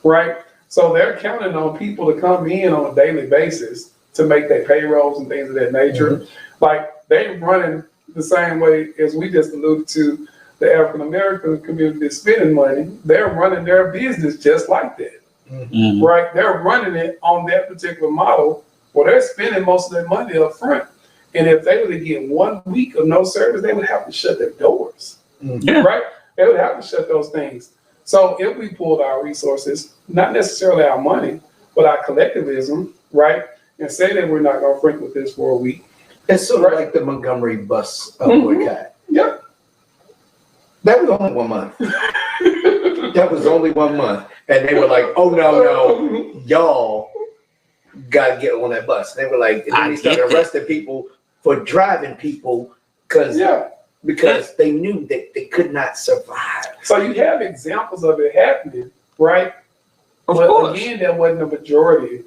right? So they're counting on people to come in on a daily basis to make their payrolls and things of that nature. Like they're running the same way as we just alluded to, the African American community is spending money. They're running their business just like that, right? They're running it on that particular model where they're spending most of their money up front. And if they were to get 1 week of no service, they would have to shut their doors, right? They would have to shut those things. So if we pulled our resources, not necessarily our money, but our collectivism, right? And say that we're not going to frequent this for a week. It's sort of like the Montgomery bus boycott. Yep. That was only 1 month. That was only 1 month. And they were like, oh, no, y'all got to get on that bus. They were like, and then they started arresting people for driving people because they knew that they could not survive. So you have examples of it happening, right? Of but course. Again, that wasn't the majority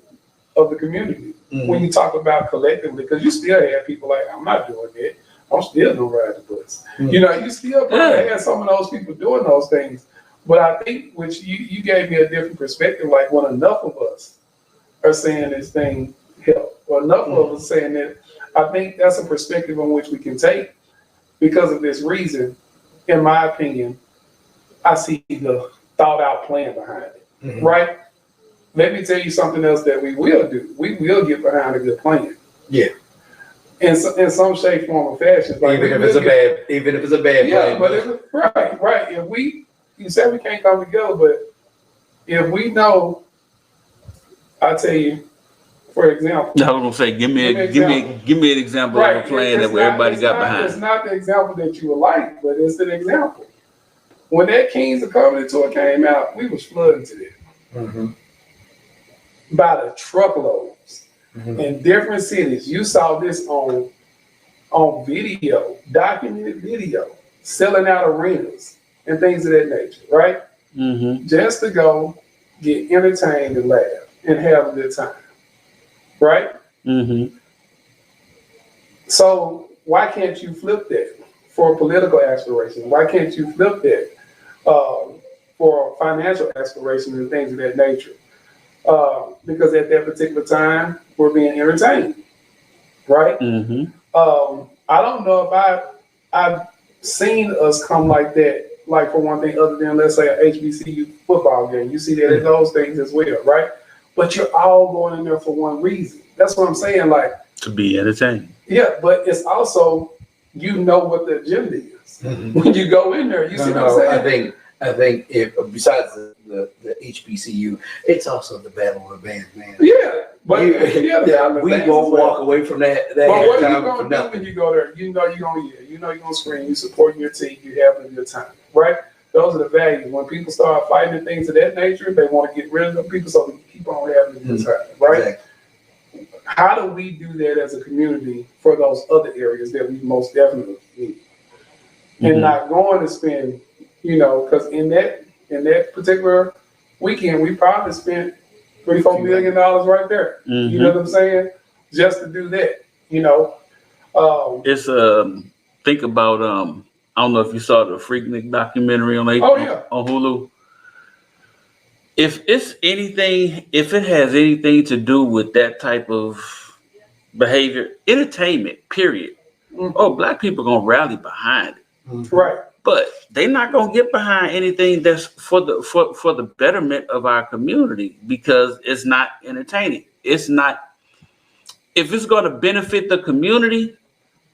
of the community. Mm-hmm. When you talk about collectively, because you still have people like, I'm not doing it. I'm still gonna ride the bus. Mm-hmm. You know, you still probably have some of those people doing those things. But I think, which you gave me a different perspective, like when enough of us are saying this thing help, or enough of us saying that, I think that's a perspective on which we can take because of this reason. In my opinion, I see the thought out plan behind it, right? Let me tell you something else that we will do. We will get behind a good plan. Yeah. In some shape, form, or fashion. Like even if it's a bad plan. But right. If you said we can't come together, but if we know, I tell you, for example. I was gonna say, give me an example of a plan that everybody got behind. It's not the example that you would like, but it's an example. When that Kings of Covenant tour came out, we was flooding to it. By the truckloads in different cities. You saw this on video, documented video, selling out arenas and things of that nature, right? Just to go get entertained and laugh and have a good time, right? So why can't you flip that for political aspirations? Why can't you flip that for financial aspirations and things of that nature? Because at that particular time, we're being entertained, right? I don't know if I've seen us come like that, like for one thing, other than let's say a HBCU football game. You see that in those things as well, right? But you're all going in there for one reason. That's what I'm saying, like to be entertained. Yeah, but it's also what the agenda is when you go in there. You see what I'm saying? I think if besides the HBCU, it's also the Battle of the Bands, man. Yeah, but we won't walk away from that. But what are you gonna do when you go there? You're gonna scream. You supporting your team. You having a good time, right? Those are the values. When people start fighting and things of that nature, they want to get rid of them people, so we keep on having a good time, right? Exactly. How do we do that as a community for those other areas that we most definitely need, and not going to spend? Because in that particular weekend, we probably spent $3-4 million right there. You know what I'm saying? Just to do that. It's think about I don't know if you saw the Freaknik documentary on Hulu. If it has anything to do with that type of behavior, entertainment, period. Black people gonna rally behind it. Right. But they're not gonna get behind anything that's for the betterment of our community because it's not entertaining. It's not. If it's gonna benefit the community,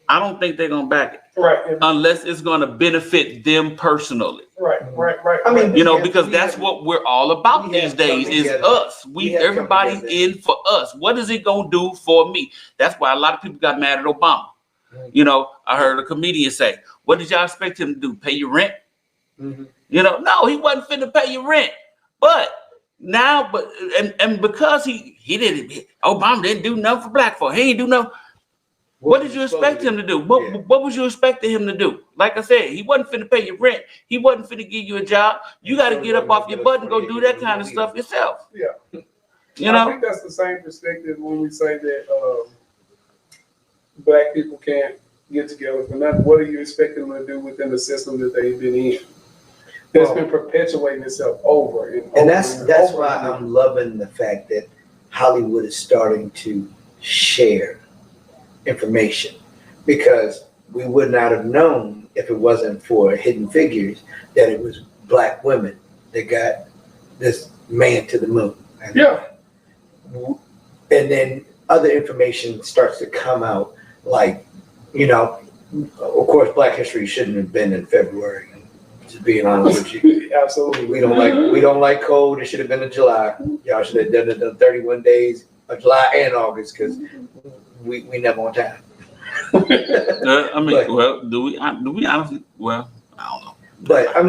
I don't think they're gonna back it. Right. Unless it's gonna benefit them personally. Right. I mean, because that's what we're all about these days is us. Everybody in for us. What is it gonna do for me? That's why a lot of people got mad at Obama. I heard a comedian say, what did y'all expect him to do? Pay your rent? No, he wasn't finna pay your rent. But now, and because he didn't, Obama didn't do nothing for black folk. He ain't do nothing. What did you expect him to do? What was you expecting him to do? Like I said, he wasn't finna pay your rent. He wasn't finna give you a job. You got to get up off your butt and go do that kind of stuff yourself. Yeah. I think that's the same perspective when we say that Black people can't get together for nothing. What are you expecting them to do within the system that they've been in? That's been perpetuating itself over and over. And that's why I'm loving the fact that Hollywood is starting to share information, because we would not have known if it wasn't for Hidden Figures that it was Black women that got this man to the moon. Yeah. And then other information starts to come out, like, of course, Black History shouldn't have been in February. Just being honest with you. Absolutely. We don't like cold. It should have been in July. Y'all should have done it in 31 days of July and August, because we never on time. Do we honestly? Well, I don't know. But I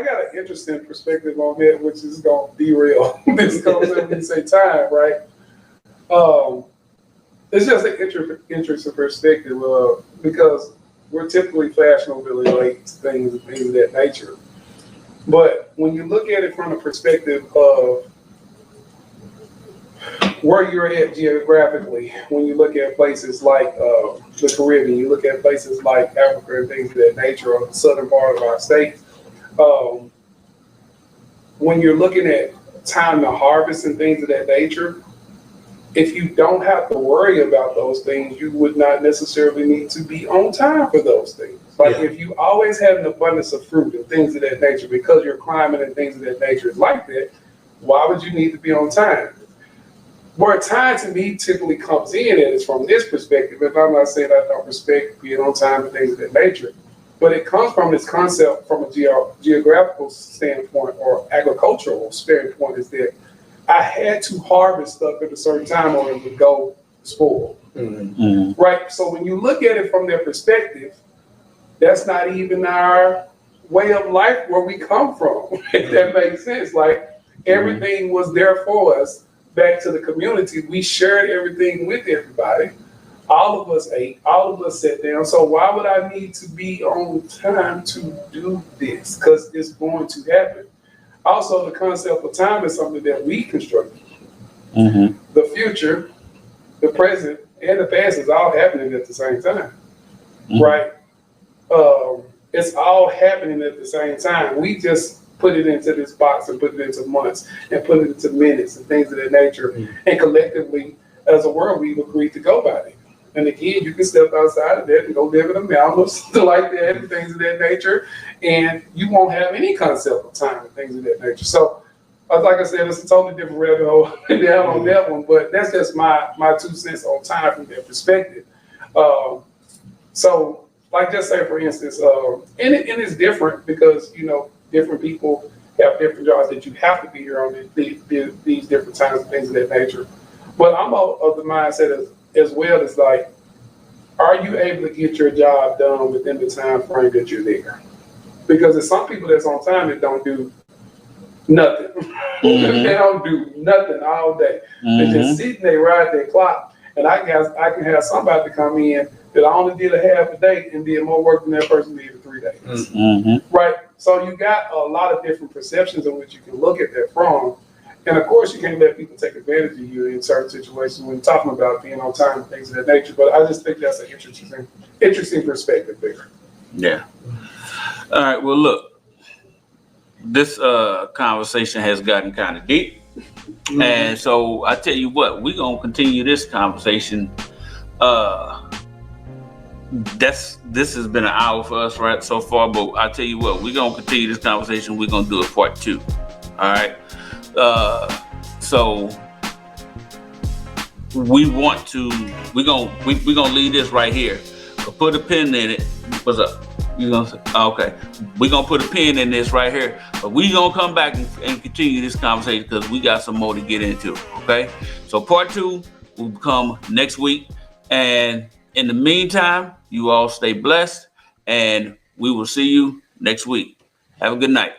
got an interesting perspective on that, which is going to derail this conversation when you say time, right? It's just an interesting perspective because we're typically fashionably late to things and things of that nature. But when you look at it from the perspective of where you're at geographically, when you look at places like the Caribbean, you look at places like Africa and things of that nature, or the southern part of our state, when you're looking at time to harvest and things of that nature, if you don't have to worry about those things, you would not necessarily need to be on time for those things. Like if you always have an abundance of fruit and things of that nature, because your climate and things of that nature is like that, why would you need to be on time? Where time to me typically comes in is from this perspective, and I'm not saying I don't respect being on time and things of that nature, but it comes from this concept from a geographical standpoint or agricultural standpoint, is that I had to harvest stuff at a certain time or it would go spoil. Mm-hmm. Right? So when you look at it from their perspective, that's not even our way of life where we come from, if that makes sense. Like everything was there for us. Back to the community, we shared everything with everybody. All of us ate, all of us sat down. So why would I need to be on time to do this? Because it's going to happen. Also, the concept of time is something that we constructed. Mm-hmm. The future, the present, and the past is all happening at the same time, right? It's all happening at the same time. We just put it into this box and put it into months and put it into minutes and things of that nature. Mm-hmm. And collectively, as a world, we've agreed to go by it. And again, you can step outside of that and go live in a mountain or something like that and things of that nature. And you won't have any concept of time and things of that nature. So, like I said, it's a totally different rabbit hole down on that one. But that's just my 2 cents on time from that perspective. So, like just say, for instance, and it's different because, you know, different people have different jobs that you have to be here on these different times and things of that nature. But I'm of the mindset as well as like, are you able to get your job done within the time frame that you're there? Because there's some people that's on time that don't do nothing. Mm-hmm. They don't do nothing all day. Mm-hmm. They're just sitting there, ride their clock. And I can have somebody to come in that I only did a half a day and did more work than that person did in 3 days. Mm-hmm. Right? So you got a lot of different perceptions in which you can look at that from. And of course, you can't let people take advantage of you in certain situations when talking about being on time and things of that nature. But I just think that's an interesting perspective there. Yeah. All right. Well, look, this conversation has gotten kind of deep. Mm-hmm. And so I tell you what, we're going to continue this conversation. This has been an hour for us right so far, but I tell you what, we're going to continue this conversation. We're going to do a part 2. All right. So we're gonna leave this right here. Put a pin in it. What's up? You gonna say? Okay. We're gonna put a pin in this right here. But we gonna come back and continue this conversation because we got some more to get into. Okay. So part 2 will come next week. And in the meantime, you all stay blessed and we will see you next week. Have a good night.